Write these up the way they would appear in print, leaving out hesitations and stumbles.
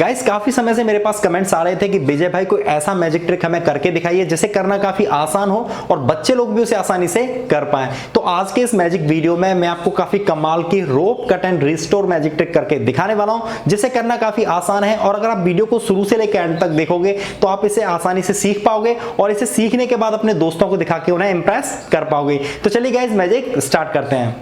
Guys काफी समय से मेरे पास कमेंट्स आ रहे थे कि विजय भाई कोई ऐसा मैजिक ट्रिक हमें करके दिखाइए जिसे करना काफी आसान हो और बच्चे लोग भी उसे आसानी से कर पाएं। तो आज के इस मैजिक वीडियो में मैं आपको काफी कमाल की rope cut and restore magic trick करके दिखाने वाला हूं जिसे करना काफी आसान है और अगर आप वीडियो को शुरू से लेकर एंड तक देखोगे तो आप इसे आसानी से सीख पाओगे और इसे सीखने के बाद अपने दोस्तों को दिखा के उन्हें इंप्रेस कर पाओगे। तो चलिए गाइस मैजिक स्टार्ट करते हैं।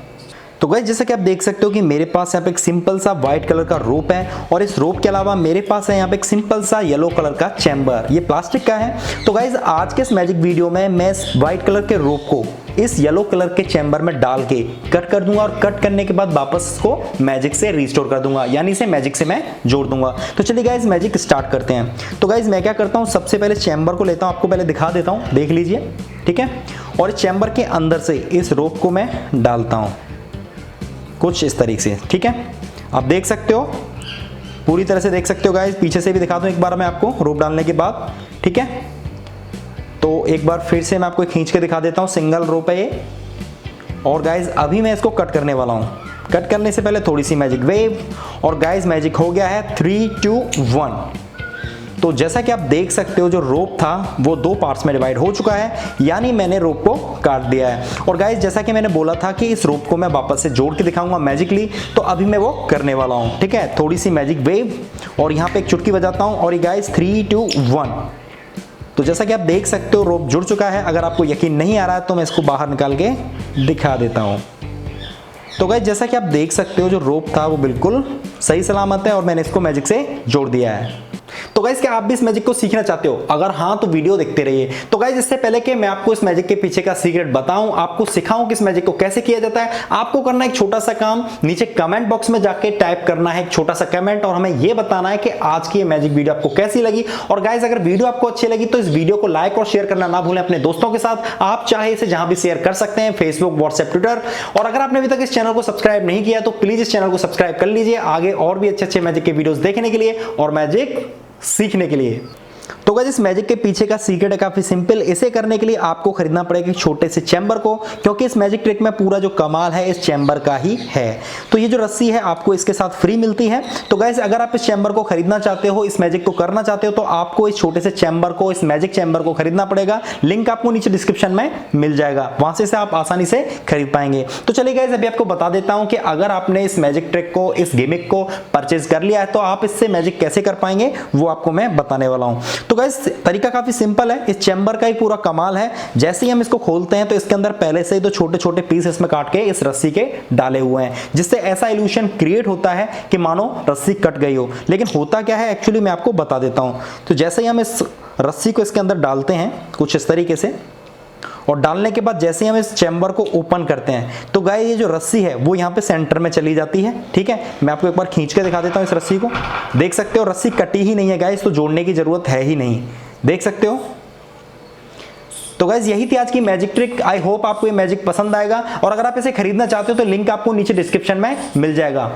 तो गाइस जैसा कि आप देख सकते हो कि मेरे पास यहाँ पे एक सिंपल सा व्हाइट कलर का रोप है और इस रोप के अलावा मेरे पास है यहाँ पे एक सिंपल सा येलो कलर का चैम्बर, ये प्लास्टिक का है। तो गाइस आज के इस मैजिक वीडियो में मैं इस व्हाइट कलर के रोप को इस येलो कलर के चैम्बर में डाल के कट कर दूंगा और कट करने के बाद वापस इसको मैजिक से रिस्टोर कर दूंगा, यानी इसे मैजिक से मैं जोड़ दूंगा। तो चलिए गाइस मैजिक स्टार्ट करते हैं। तो गाइस मैं क्या करता हूँ, सबसे पहले चैम्बर को लेता हूँ, आपको पहले दिखा देता हूँ, देख लीजिए, ठीक है। और इस चैम्बर के अंदर से इस रोप को मैं डालता हूँ कुछ इस तरीके से, ठीक है। आप देख सकते हो, पूरी तरह से देख सकते हो गाइस। पीछे से भी दिखा दूं एक बार मैं आपको रोप डालने के बाद, ठीक है। तो एक बार फिर से मैं आपको खींच के दिखा देता हूं, सिंगल रोप है ये। और गाइस अभी मैं इसको कट करने वाला हूं। कट करने से पहले थोड़ी सी मैजिक वेव और गाइस मैजिक हो गया है 3, 2, 1। तो जैसा कि आप देख सकते हो जो रोप था वो दो पार्ट्स में डिवाइड हो चुका है, यानी मैंने रोप को काट दिया है। और गाइस जैसा कि मैंने बोला था कि इस रोप को मैं वापस से जोड़ के दिखाऊंगा मैजिकली, तो अभी मैं वो करने वाला हूं, ठीक है। थोड़ी सी मैजिक वेव और यहाँ पे एक चुटकी बजाता हूं और ये गाइस 3, 2, 1। तो जैसा कि आप देख सकते हो रोप जुड़ चुका है। अगर आपको यकीन नहीं आ रहा है तो मैं इसको बाहर निकाल के दिखा देता हूं। तो गाइस जैसा कि आप देख सकते हो जो रोप था वो बिल्कुल सही सलामत है और मैंने इसको मैजिक से जोड़ दिया है। तो गाइस क्या आप भी इस मैजिक को सीखना चाहते हो? अगर हाँ तो वीडियो देखते रहिए। तो गाइस इससे पहले कि मैं आपको इस मैजिक के पीछे का सीक्रेट बताऊं, आपको सिखाऊं कि इस मैजिक को कैसे किया जाता है, आपको करना एक छोटा सा काम, नीचे कमेंट बॉक्स में जाके टाइप करना है एक छोटा सा कमेंट और हमें यह बताना है कि आज की ये मैजिक वीडियो आपको कैसी लगी। और गाइस अगर वीडियो आपको अच्छी लगी तो इस वीडियो को लाइक और शेयर करना ना भूलें अपने दोस्तों के साथ। आप चाहे इसे जहां भी शेयर कर सकते हैं, फेसबुक, व्हाट्सएप, ट्विटर। और अगर आपने अभी तक इस चैनल को सब्सक्राइब नहीं किया तो प्लीज इस चैनल को सब्सक्राइब कर लीजिए आगे और भी अच्छे मैजिक के वीडियोस देखने के लिए और मैजिक सीखने के लिए। तो गाइस इस मैजिक के पीछे का सीक्रेट है काफी सिंपल। इसे करने के लिए आपको खरीदना पड़ेगा एक छोटे से चैम्बर को, क्योंकि इस मैजिक ट्रिक में पूरा जो कमाल है इस चैम्बर का ही है। तो ये जो रस्सी है आपको इसके साथ फ्री मिलती है। तो गाइस अगर आप इस चैम्बर को खरीदना चाहते हो, इस मैजिक को करना चाहते हो, तो आपको इस छोटे से चैम्बर को, इस मैजिक चैम्बर को खरीदना पड़ेगा। लिंक आपको नीचे डिस्क्रिप्शन में मिल जाएगा, वहां से आप आसानी से खरीद पाएंगे। तो चलिए गाइस अभी आपको बता देता हूं कि अगर आपने इस मैजिक ट्रिक को, इस गिमिक को परचेज कर लिया है तो आप इससे मैजिक कैसे कर पाएंगे वो आपको मैं बताने वाला हूं। तो गाइस तरीका काफी सिंपल है, इस चैम्बर का ही पूरा कमाल है। जैसे ही हम इसको खोलते हैं तो इसके अंदर पहले से ही दो छोटे छोटे पीस इसमें काट के इस रस्सी के डाले हुए हैं, जिससे ऐसा इल्यूशन क्रिएट होता है कि मानो रस्सी कट गई हो। लेकिन होता क्या है एक्चुअली मैं आपको बता देता हूं। तो जैसे ही हम इस रस्सी को इसके अंदर डालते हैं कुछ इस तरीके से, और डालने के बाद जैसे ही हम इस चैम्बर को ओपन करते हैं तो गाइस ये जो रस्सी है वो यहाँ पे सेंटर में चली जाती है, ठीक है। मैं आपको एक बार खींच के दिखा देता हूँ इस रस्सी को। देख सकते हो रस्सी कटी ही नहीं है गाइस, तो जोड़ने की जरूरत है ही नहीं, देख सकते हो। तो गाइस यही थी आज की मैजिक ट्रिक। आई होप आपको ये मैजिक पसंद आएगा और अगर आप इसे खरीदना चाहते हो तो लिंक आपको नीचे डिस्क्रिप्शन में मिल जाएगा।